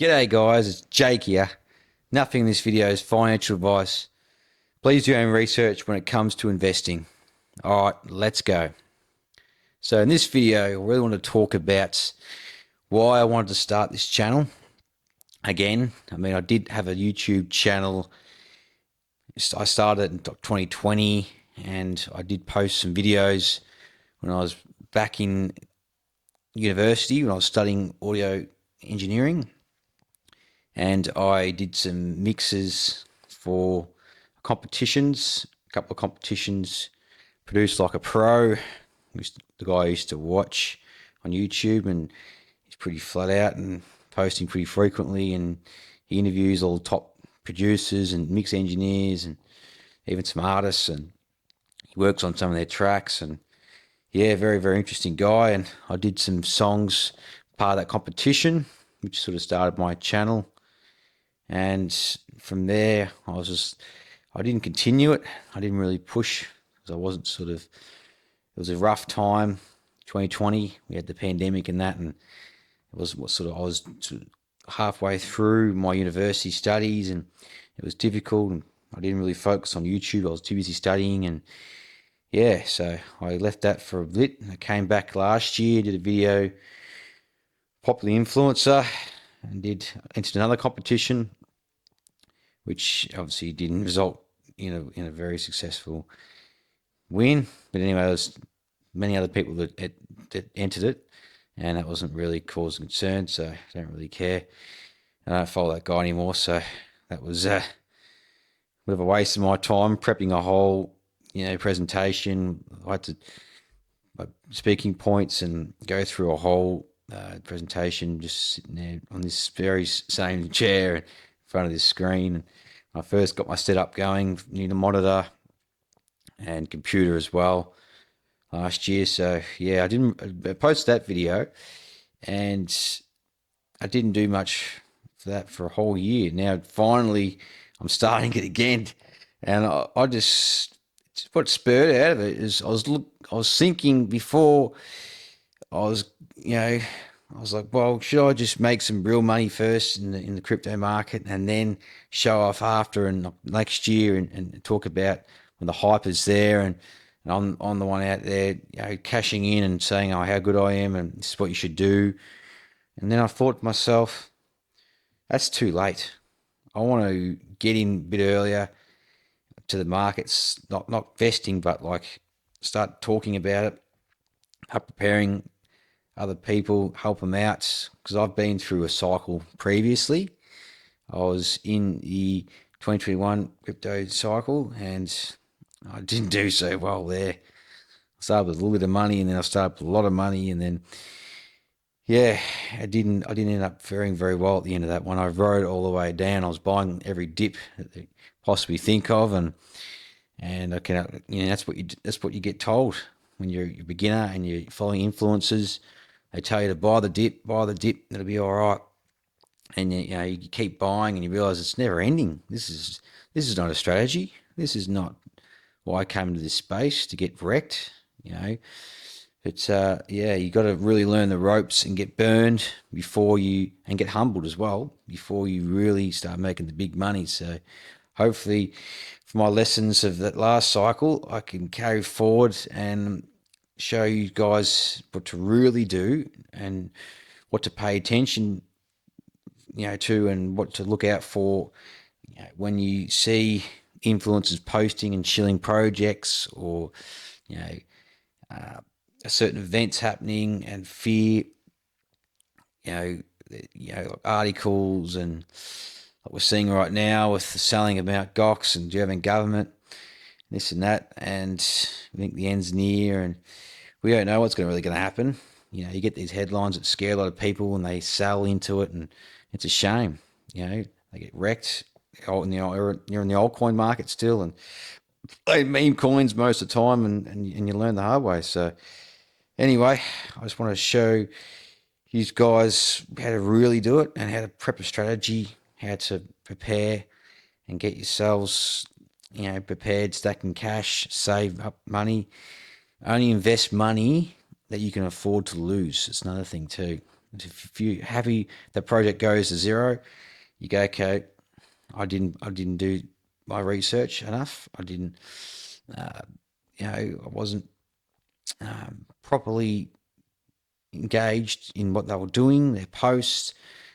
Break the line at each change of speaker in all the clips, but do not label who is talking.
G'day guys, it's Jake here. Nothing in this video is financial advice. Please do your own research when it comes to investing. Alright, let's go. So in this video, I really want to talk about why I wanted to start this channel. Again, I did have a YouTube channel. I started in 2020 and I did post some videos when I was back in university when I was studying audio engineering. And I did some mixes for competitions, a couple of competitions, produced like a pro, the guy I used to watch on YouTube, and he's pretty flat out and posting pretty frequently, and he interviews all the top producers and mix engineers and even some artists, and he works on some of their tracks, and yeah, very, very interesting guy. And I did some songs, part of that competition, which sort of started my channel. And from there, I didn't continue it. I didn't really push because I wasn't it was a rough time, 2020. We had the pandemic and that, and I was halfway through my university studies, and it was difficult, and I didn't really focus on YouTube. I was too busy studying, and yeah, so I left that for a bit. I came back last year, did a video, Popular Influencer, and entered another competition, which obviously didn't result in a very successful win. But anyway, there's many other people that entered it, and that wasn't really causing concern, so I don't really care. I don't follow that guy anymore, so that was a bit of a waste of my time prepping a whole presentation. I had to speaking points and go through a whole presentation just sitting there on this very same chair in front of this screen. And I first got my setup going, need a monitor and computer as well last year. So yeah, I posted that video, and I didn't do much for that for a whole year. Now finally I'm starting it again, and I just what spurred out of it is I was thinking before. I was like, well, should I just make some real money first in the crypto market, and then show off after and next year, and talk about when the hype is there, and I'm the one out there, cashing in and saying, oh, how good I am, and this is what you should do. And then I thought to myself, that's too late. I want to get in a bit earlier to the markets, not vesting, but like start talking about it, start preparing other people, help them out, because I've been through a cycle previously. I was in the 2021 crypto cycle, and I didn't do so well there. I started with a little bit of money, and then I started with a lot of money, and then yeah, I didn't end up faring very well at the end of that one. I rode all the way down. I was buying every dip that they possibly think of, and I can, that's what you get told when you're a beginner and you're following influencers. They tell you to buy the dip, it'll be all right. And you keep buying, and you realize it's never ending. This is not a strategy. This is not why I came into this space, to get wrecked. But you got to really learn the ropes and get burned and get humbled as well before you really start making the big money. So hopefully, from my lessons of that last cycle, I can carry forward and show you guys what to really do and what to pay attention to, and what to look out for when you see influencers posting and shilling projects, or certain events happening, and fear articles, and what we're seeing right now with the selling of Mt. Gox and German government, this and that, and I think the end's near, and we don't know what's really going to happen. You get these headlines that scare a lot of people, and they sell into it, and it's a shame. They get wrecked. You're in the altcoin market still, and they meme coins most of the time, and you learn the hard way. So anyway, I just want to show you guys how to really do it, and how to prep a strategy, how to prepare and get yourselves prepared, stacking cash, save up money. Only invest money that you can afford to lose. It's another thing too. If you're happy the project goes to zero, you go, okay, I didn't do my research enough. I didn't, I wasn't properly engaged in what they were doing, their posts,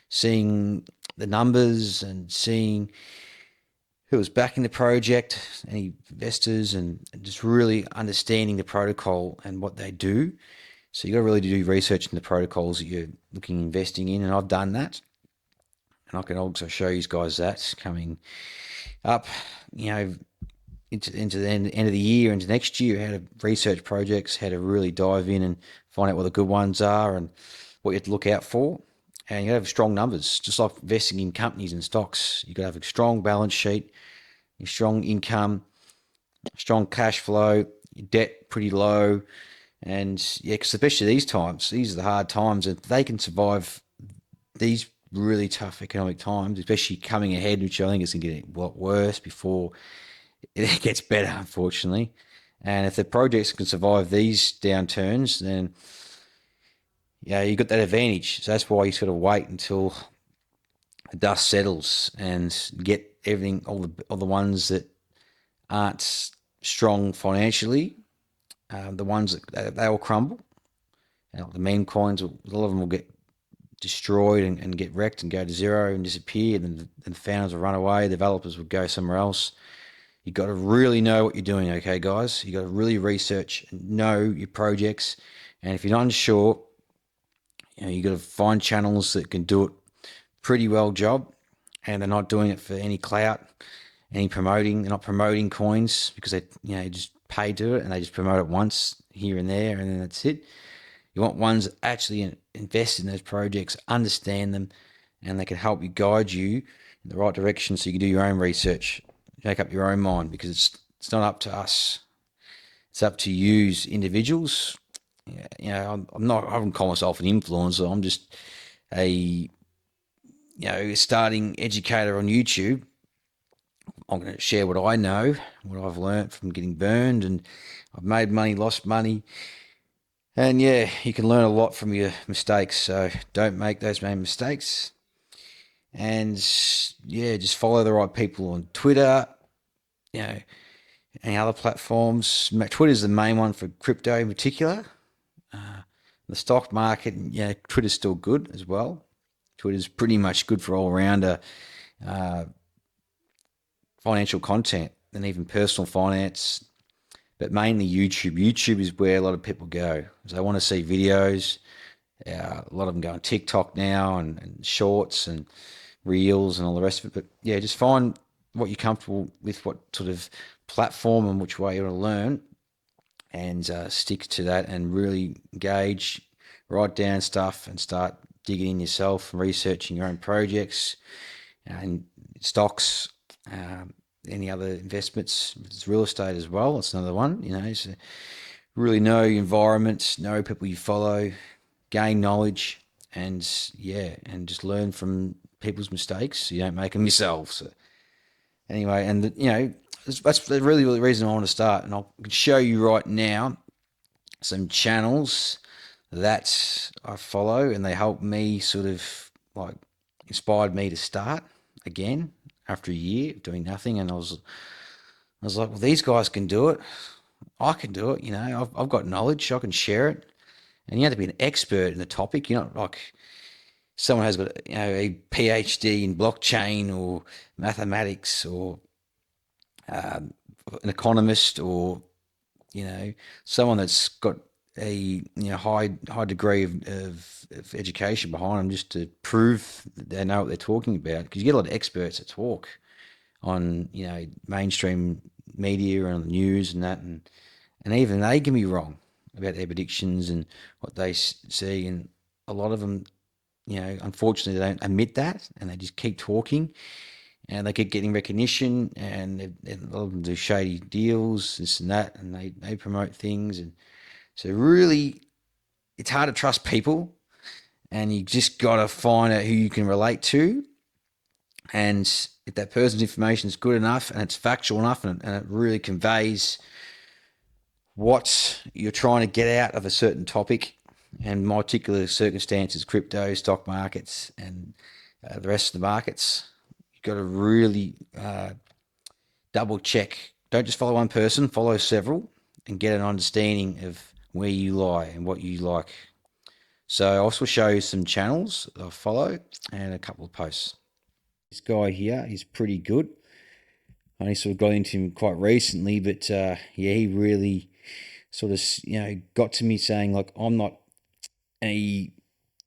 seeing the numbers and seeing who was backing the project, any investors, and just really understanding the protocol and what they do. So you got to really do research in the protocols that you're looking investing in, and I've done that. And I can also show you guys that coming up, into the end of the year, into next year, how to research projects, how to really dive in and find out what the good ones are and what you have to look out for. And you got to have strong numbers, just like investing in companies and stocks. You got to have a strong balance sheet, your strong income, strong cash flow, your debt pretty low. And yeah, because especially these times, these are the hard times, and they can survive these really tough economic times, especially coming ahead, which I think is going to get a lot worse before it gets better, unfortunately. And if the projects can survive these downturns, then you got that advantage. So that's why you sort of wait until the dust settles and get everything, all the ones that aren't strong financially, the ones that they all crumble. And the meme coins, a lot of them will get destroyed and get wrecked and go to zero and disappear. And the founders will run away. Developers will go somewhere else. You got to really know what you're doing, okay, guys? You got to really research and know your projects. And if you're not unsure, you got to find channels that can do it pretty well job, and they're not doing it for any clout, any promoting. They're not promoting coins because they just pay to it and they just promote it once here and there, and then that's it. You want ones that actually invest in those projects, understand them, and they can help you guide you in the right direction so you can do your own research, make up your own mind, because it's not up to us. It's up to you as individuals. I wouldn't call myself an influencer. I'm just a starting educator on YouTube. I'm going to share what I know, what I've learned from getting burned, and I've made money, lost money. And yeah, you can learn a lot from your mistakes. So don't make those same mistakes. And yeah, just follow the right people on Twitter, any other platforms. Twitter's the main one for crypto in particular. The stock market, Twitter's still good as well. Twitter's pretty much good for all-rounder financial content and even personal finance, but mainly YouTube. YouTube is where a lot of people go. So they want to see videos. A lot of them go on TikTok now and shorts and reels and all the rest of it. But yeah, just find what you're comfortable with, what sort of platform and which way you want to learn, and stick to that and really engage, write down stuff and start digging in yourself and researching your own projects and stocks, any other investments. It's real estate as well. It's another one, so really know your environment, know people you follow, gain knowledge, and just learn from people's mistakes so you don't make them yourself. So anyway, and that's really the reason I want to start. And I can show you right now some channels that I follow, and they help me sort of inspired me to start again after a year of doing nothing. And I was like, well, these guys can do it. I can do it. I've got knowledge. I can share it. And you have to be an expert in the topic. You're not like someone who's got a PhD in blockchain or mathematics, or an economist, or someone that's got a high degree of education behind them, just to prove that they know what they're talking about. Because you get a lot of experts that talk on mainstream media and on the news and that, and even they can be wrong about their predictions and what they see, and a lot of them, unfortunately, they don't admit that, and they just keep talking, and they keep getting recognition, and a lot of them do shady deals, this and that, and they promote things. And so really, it's hard to trust people, and you just got to find out who you can relate to. And if that person's information is good enough and it's factual enough, and it really conveys what you're trying to get out of a certain topic, and my particular circumstances, crypto, stock markets, and the rest of the markets, you've got to really double check. Don't just follow one person, follow several and get an understanding of where you lie and what you like. So I'll also show you some channels that I follow and a couple of posts. This guy here, he's pretty good. I only sort of got into him quite recently, but yeah, he really sort of, got to me saying, like, I'm not a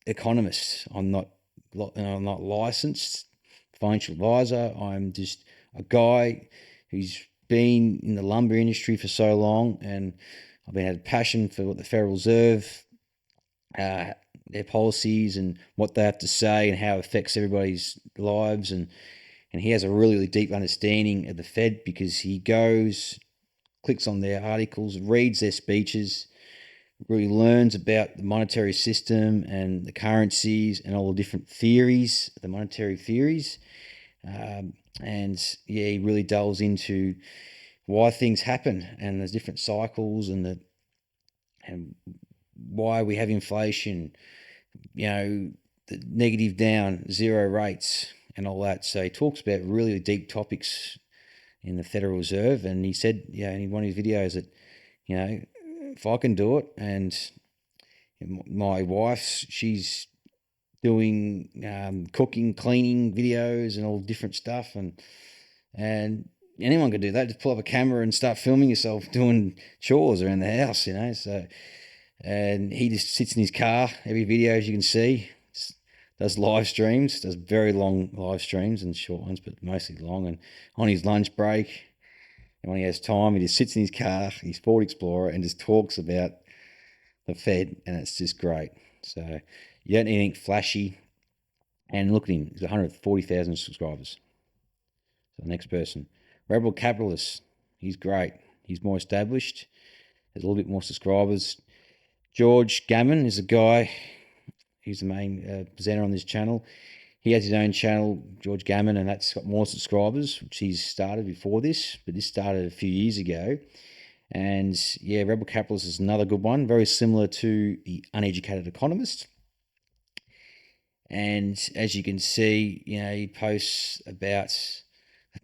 economist. I'm not licensed financial advisor. I'm just a guy who's been in the lumber industry for so long, and I've had a passion for what the Federal Reserve, their policies and what they have to say and how it affects everybody's lives. And he has a really, really deep understanding of the Fed because he goes, clicks on their articles, reads their speeches, really learns about the monetary system and the currencies and all the different theories, the monetary theories. And yeah, he really delves into why things happen and there's different cycles and why we have inflation, the negative down, zero rates and all that. So he talks about really deep topics in the Federal Reserve. And he said, in one of his videos that, if I can do it, and my wife, she's doing cooking, cleaning videos and all different stuff, and anyone can do that. Just pull up a camera and start filming yourself doing chores around the house, So, and he just sits in his car. Every video, as you can see, just does live streams, does very long live streams and short ones, but mostly long. And on his lunch break, and when he has time, he just sits in his car, his Ford Explorer, and just talks about the Fed, and it's just great. So you don't need anything flashy. And look at him, he's 140,000 subscribers. So the next person, Rebel Capitalist, he's great. He's more established, has a little bit more subscribers. George Gammon is a guy, he's the main presenter on this channel. He has his own channel, George Gammon, and that's got more subscribers, which he's started before this, but this started a few years ago. And yeah, Rebel Capitalist is another good one, very similar to The Uneducated Economist. And as you can see, he posts about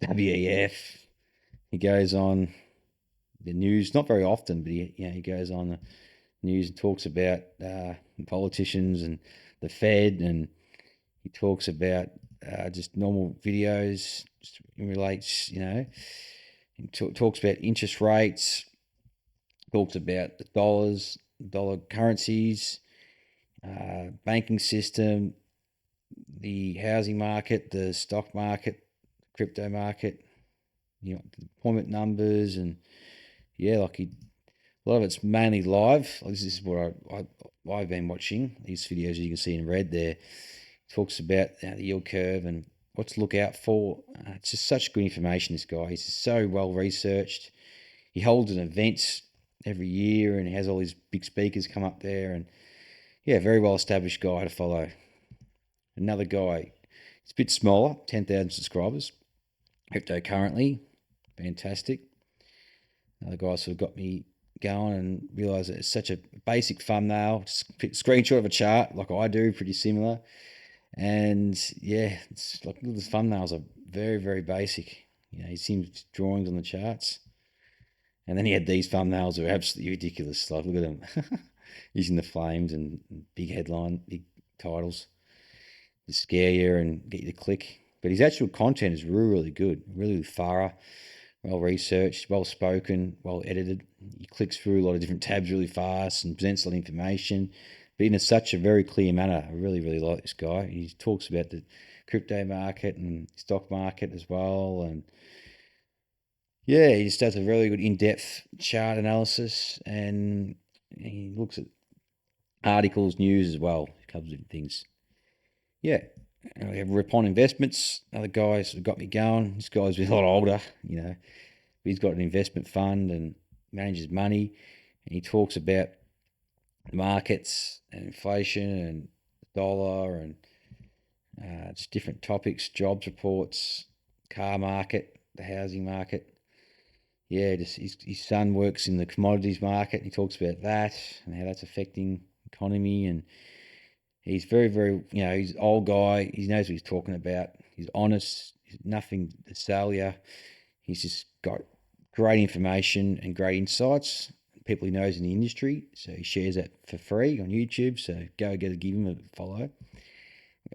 the WEF. He goes on the news, not very often, but he goes on the news and talks about politicians and the Fed, and he talks about just normal videos. Just relates, he talks about interest rates, talks about the dollar currencies, banking system, the housing market, the stock market, crypto market, the employment numbers, and a lot of it's mainly live. This is what I've been watching. These videos you can see in red there. Talks about the yield curve and what to look out for. It's just such good information, this guy. He's just so well researched. He holds an event every year and he has all these big speakers come up there, and very well established guy to follow. Another guy, it's a bit smaller, 10,000 subscribers. Cryptocurrency, fantastic. Another guy sort of got me going and realised that it's such a basic thumbnail, screenshot of a chart like I do, pretty similar. And it's like the thumbnails are very, very basic. He seems drawings on the charts. And then he had these thumbnails that are absolutely ridiculous. Like, look at them. Using the flames and big headline, big titles to scare you and get you to click. But his actual content is really, really good, really thorough, well researched, well spoken, well edited. He clicks through a lot of different tabs really fast and presents a lot of information, but in such a very clear manner. I really, really like this guy. He talks about the crypto market and stock market as well. And he just does a really good in-depth chart analysis, and he looks at articles, news as well, a couple of different things. And we have Ripon Investments, other guys who got me going. This guy's a lot older, but he's got an investment fund and manages money, and he talks about the markets and inflation and the dollar and just different topics, jobs reports, car market, the housing market. Just his son works in the commodities market, and he talks about that and how that's affecting the economy, and he's very, very, he's an old guy. He knows what he's talking about. He's honest. He's nothing to sell you. He's just got great information and great insights. People he knows in the industry. So he shares that for free on YouTube. So give him a follow.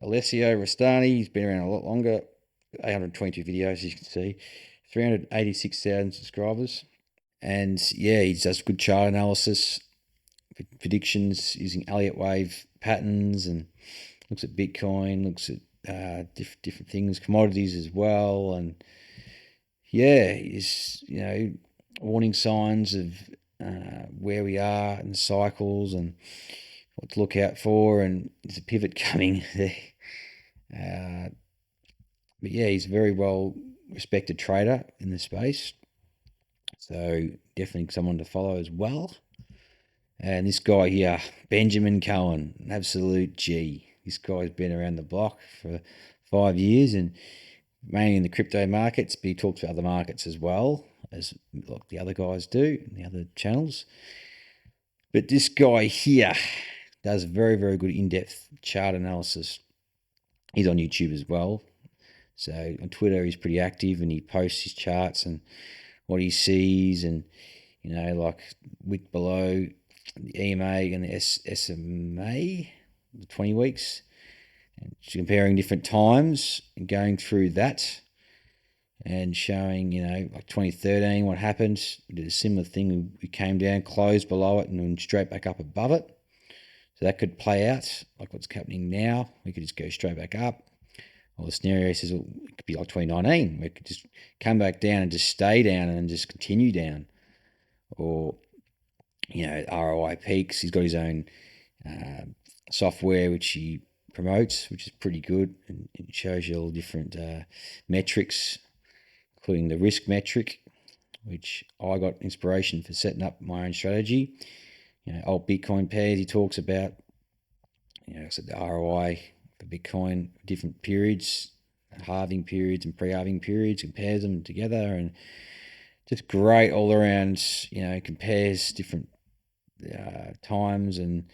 Alessio Rastani, he's been around a lot longer. 822 videos, as you can see. 386,000 subscribers. And yeah, he does good chart analysis, predictions using Elliott wave patterns, and looks at Bitcoin, looks at different things, commodities as well. And yeah, is warning signs of where we are in cycles and what to look out for, and there's a pivot coming there. But yeah, he's a very well respected trader in the space, so definitely someone to follow as well. And this guy here, Benjamin Cohen, an absolute G. This guy's been around the block for 5 years, and mainly in the crypto markets, but he talks about other markets as well, as like the other guys do in the other channels. But this guy here does very, very good in-depth chart analysis. He's on YouTube as well. So on Twitter, he's pretty active, and he posts his charts and what he sees, and like wick below the EMA and the SMA, the 20 weeks, and comparing different times and going through that and showing, like 2013, what happened. We did a similar thing. We came down, closed below it, and then straight back up above it. So that could play out like what's happening now. We could just go straight back up. Or the scenario says it could be like 2019. We could just come back down and just stay down and just continue down. Or, ROI Peaks. He's got his own software which he promotes, which is pretty good. And it shows you all different metrics, including the risk metric, which I got inspiration for setting up my own strategy. Old Bitcoin pairs he talks about, so the ROI for Bitcoin, different periods, halving periods and pre-halving periods, compares them together, and just great all around, compares different times and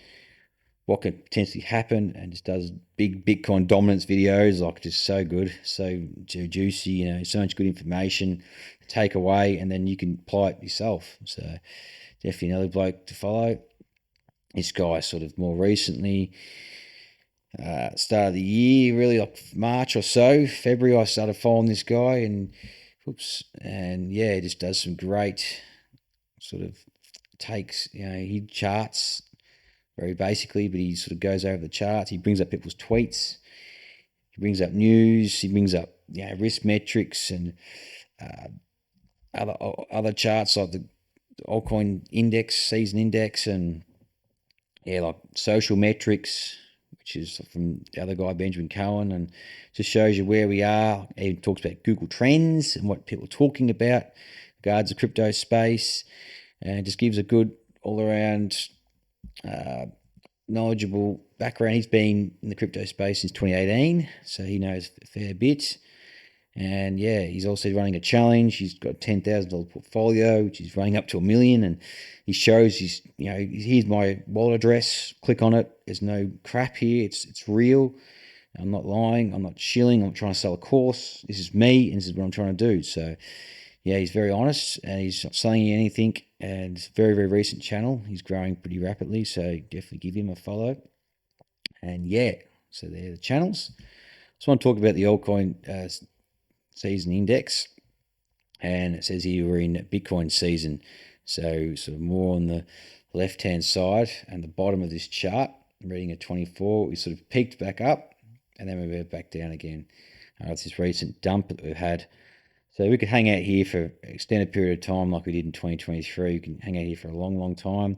what could potentially happen, and just does big Bitcoin dominance videos, like just so good, so juicy, so much good information to take away, and then you can apply it yourself. So definitely another bloke to follow. This guy sort of more recently, start of the year, really like March or so, February, I started following this guy, and yeah, he just does some great sort of takes, he charts very basically, but he sort of goes over the charts. He brings up people's tweets. He brings up news. He brings up risk metrics and other charts like the altcoin index, season index, and like social metrics, which is from the other guy, Benjamin Cohen, and just shows you where we are. He talks about Google Trends and what people are talking about regards the crypto space, and just gives a good all-around knowledgeable background. He's been in the crypto space since 2018, so he knows a fair bit. And yeah, he's also running a challenge. He's got a $10,000 portfolio, which is running up to $1 million. And he shows here's my wallet address. Click on it. There's no crap here. It's real. I'm not lying. I'm not shilling. I'm trying to sell a course. This is me, and this is what I'm trying to do. So yeah, he's very honest, and he's not selling you anything. And it's a very, very recent channel. He's growing pretty rapidly, so definitely give him a follow. And yeah, so they're the channels. Just want to talk about the altcoin season index, and it says here we're in Bitcoin season, so sort of more on the left hand side and the bottom of this chart. I'm reading at 24, we sort of peaked back up, and then we went back down again. It's this recent dump that we've had, so we could hang out here for an extended period of time like we did in 2023. We can hang out here for a long time,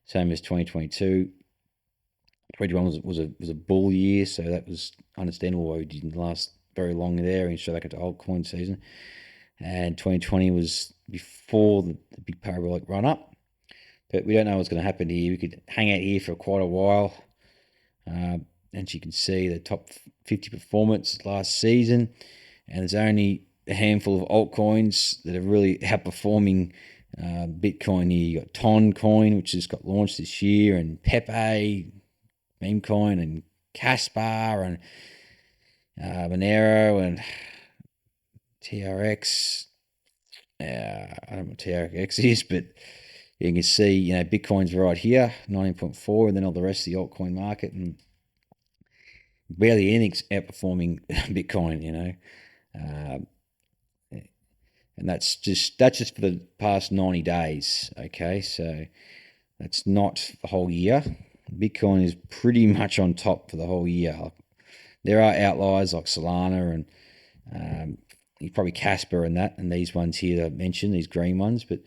same as 2022. 2021 was a bull year, so that was understandable why we didn't last very long there and straight back into altcoin season. And 2020 was before the big parabolic run up, but we don't know what's going to happen here. We could hang out here for quite a while, and you can see the top 50 performance last season, and there's only a handful of altcoins that are really outperforming Bitcoin here, you got Ton Coin, which just got launched this year, and Pepe, Meme Coin, and Caspar, and Monero, and TRX. I don't know what TRX is, but you can see, Bitcoin's right here, 19.4, and then all the rest of the altcoin market, and barely anything's outperforming Bitcoin, and that's just for the past 90 days. Okay, so that's not the whole year. Bitcoin is pretty much on top for the whole year. There are outliers like Solana and probably Casper and these ones here that I mentioned, these green ones, but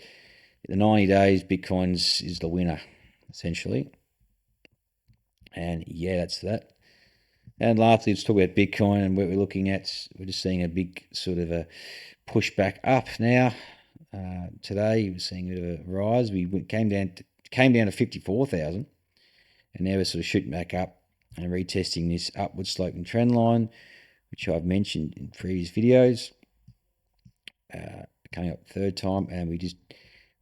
the 90 days, Bitcoin's is the winner, essentially. And yeah, that's that. And lastly, let's talk about Bitcoin and what we're looking at. We're just seeing a big sort of a pushback up now. Today, we're seeing a bit of a rise. We came down to 54,000, and now we're sort of shooting back up and retesting this upward sloping trend line, which I've mentioned in previous videos. Coming up third time, and we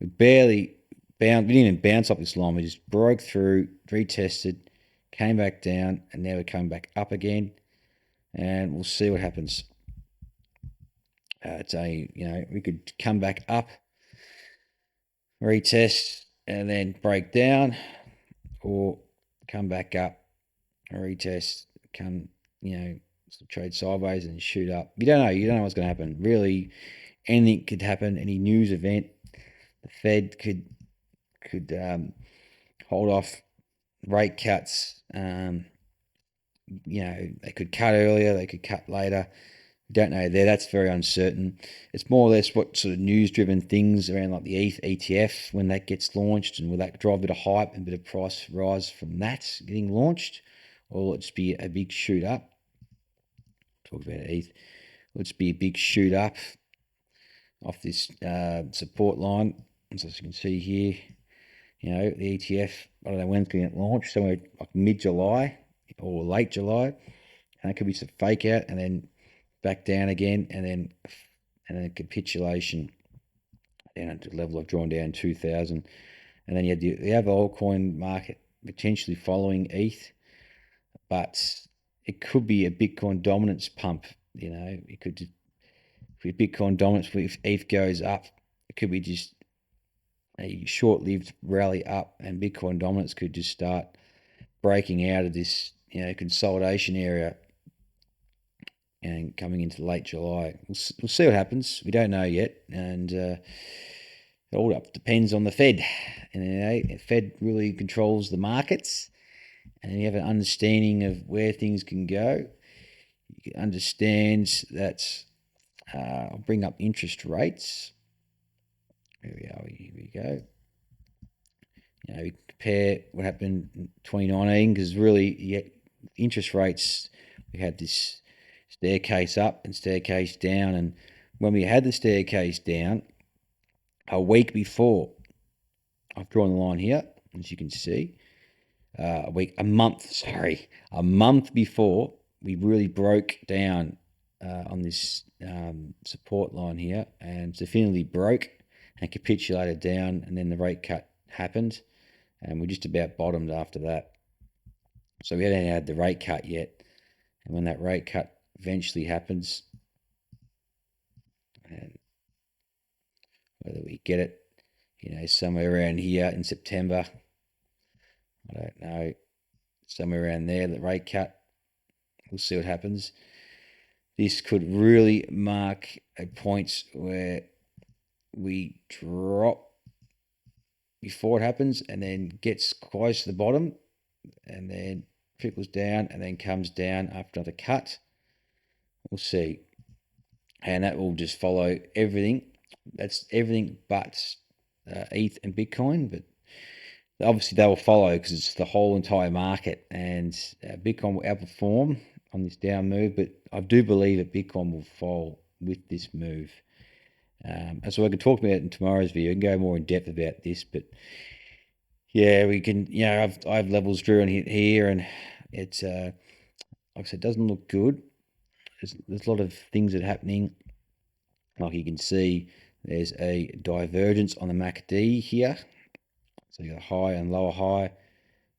barely bounced. We didn't even bounce up this line. We just broke through, retested, came back down, and now we're coming back up again, and we'll see what happens. We could come back up, retest, and then break down, or come back up, retest, trade sideways and shoot up. You don't know what's going to happen. Really, anything could happen. Any news event, the Fed could hold off rate cuts. They could cut earlier, they could cut later. We don't know there. That's very uncertain. It's more or less what sort of news-driven things around like the ETH ETF, when that gets launched, and will that drive a bit of hype and a bit of price rise from that getting launched, or will it just be a big shoot up? Talk about ETH. Will it just be a big shoot up off this support line? As you can see here, the ETF, I don't know when it's going to get launched, somewhere like mid-July or late July, and it could be some fake out and then back down again, and then a capitulation down to the level of drawn down 2,000, and then you have the altcoin market potentially following ETH, but it could be a Bitcoin dominance pump. It could be Bitcoin dominance. If ETH goes up, it could be just a short-lived rally up, and Bitcoin dominance could just start breaking out of this consolidation area and coming into late July. We'll see what happens. We don't know yet, and it all depends on the Fed. And the Fed really controls the markets, and you have an understanding of where things can go. You can understand that. I'll bring up interest rates. Here we are. Here we go. We compare what happened in 2019, because really, interest rates, we had this staircase up and staircase down, and when we had the staircase down, a week before, I've drawn the line here, as you can see, a month before we really broke down on this support line here, and definitively broke and capitulated down, and then the rate cut happened, and we just about bottomed after that. So we hadn't had the rate cut yet, and when that rate cut eventually happens, and whether we get it, somewhere around here in September, I don't know, somewhere around there, the rate cut, we'll see what happens. This could really mark a point where we drop before it happens, and then gets close to the bottom, and then trickles down, and then comes down after another cut. We'll see. And that will just follow everything. That's everything but ETH and Bitcoin, but obviously they will follow because it's the whole entire market, and Bitcoin will outperform on this down move, but I do believe that Bitcoin will fall with this move. And so I can talk about it in tomorrow's video. I can go more in depth about this, but yeah, we can, I have levels drawn here, and it's, like I said, it doesn't look good. There's a lot of things that are happening. Like you can see, There's a divergence on the MACD here. So you got a high and lower high,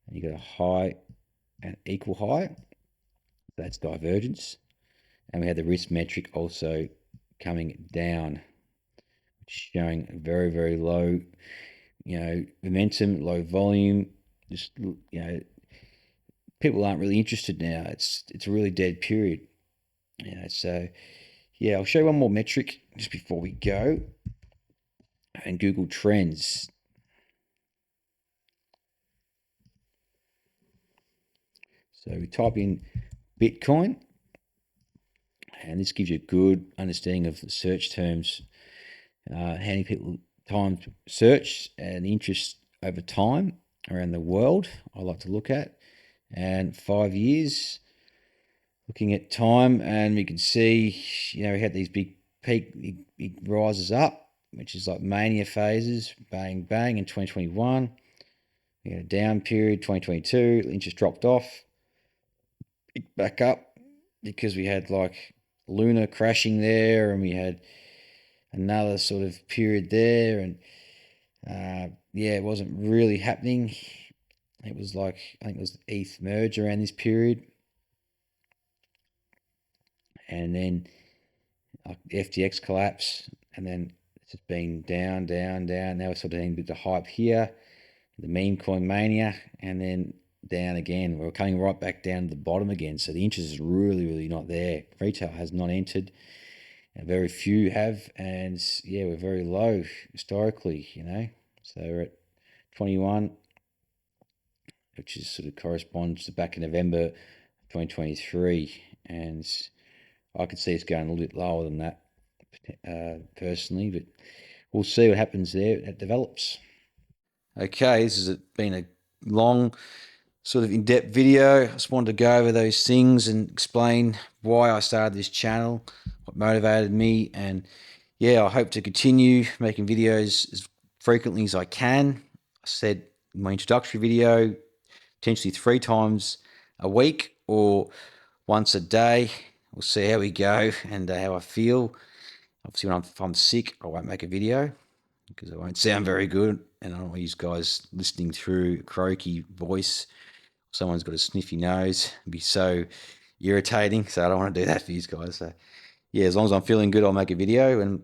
and you got a high and equal high. That's divergence. And we had the risk metric also coming down, showing very, very low, momentum, low volume. Just, people aren't really interested now. It's a really dead period. So yeah, I'll show you one more metric just before we go. And Google Trends. So we type in Bitcoin, and this gives you a good understanding of the search terms, how many people time search and the interest over time around the world. I like to look at, and 5 years, looking at time, and we can see, we had these big big rises up, which is like mania phases, bang, bang in 2021. We had a down period, 2022, interest dropped off, back up because we had like Luna crashing there, and we had another sort of period there, and it wasn't really happening. It was like, I think it was the ETH merge around this period, and then the FTX collapse, and then it's just been down, down, down. Now we're sort of in a bit of hype here, the meme coin mania, and then down again. We're coming right back down to the bottom again. So the interest is really, really not there. Retail has not entered, and very few have, and we're very low historically, So we're at 21, which is sort of corresponds to back in November 2023, and I could see it's going a little bit lower than that personally, but we'll see what happens there. It develops. Okay, this has been a long, sort of in-depth video. I just wanted to go over those things and explain why I started this channel, what motivated me, and I hope to continue making videos as frequently as I can. I said in my introductory video, potentially 3 times a week or once a day. We'll see how we go and how I feel. Obviously, if I'm sick, I won't make a video because it won't sound very good, and I don't want you guys listening through a croaky voice. Someone's got a sniffy nose. It'd be so irritating, so I don't want to do that for you guys. So as long as I'm feeling good, I'll make a video, and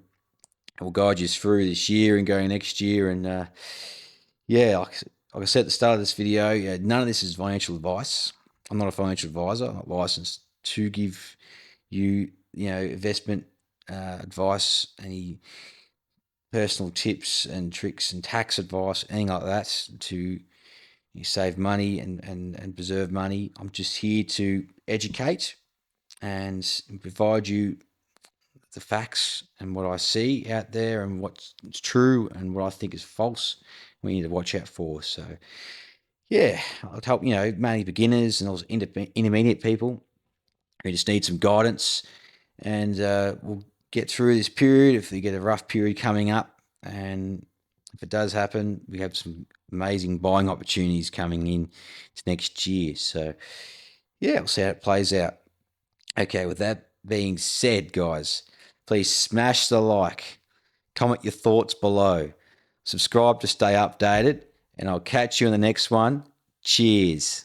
we'll guide you through this year and going next year. And like I said at the start of this video, none of this is financial advice. I'm not a financial advisor. I'm not licensed to give you, investment advice, any personal tips and tricks and tax advice, anything like that to save money and preserve money. I'm just here to educate and provide you the facts and what I see out there and what's true and what I think is false. We need to watch out for. So I'll help, mainly beginners and also intermediate people who just need some guidance, and we'll get through this period if we get a rough period coming up. And if it does happen, we have some amazing buying opportunities coming in to next year. So we'll see how it plays out. Okay, with that being said, guys, please smash the like, comment your thoughts below, subscribe to stay updated, and I'll catch you in the next one. Cheers.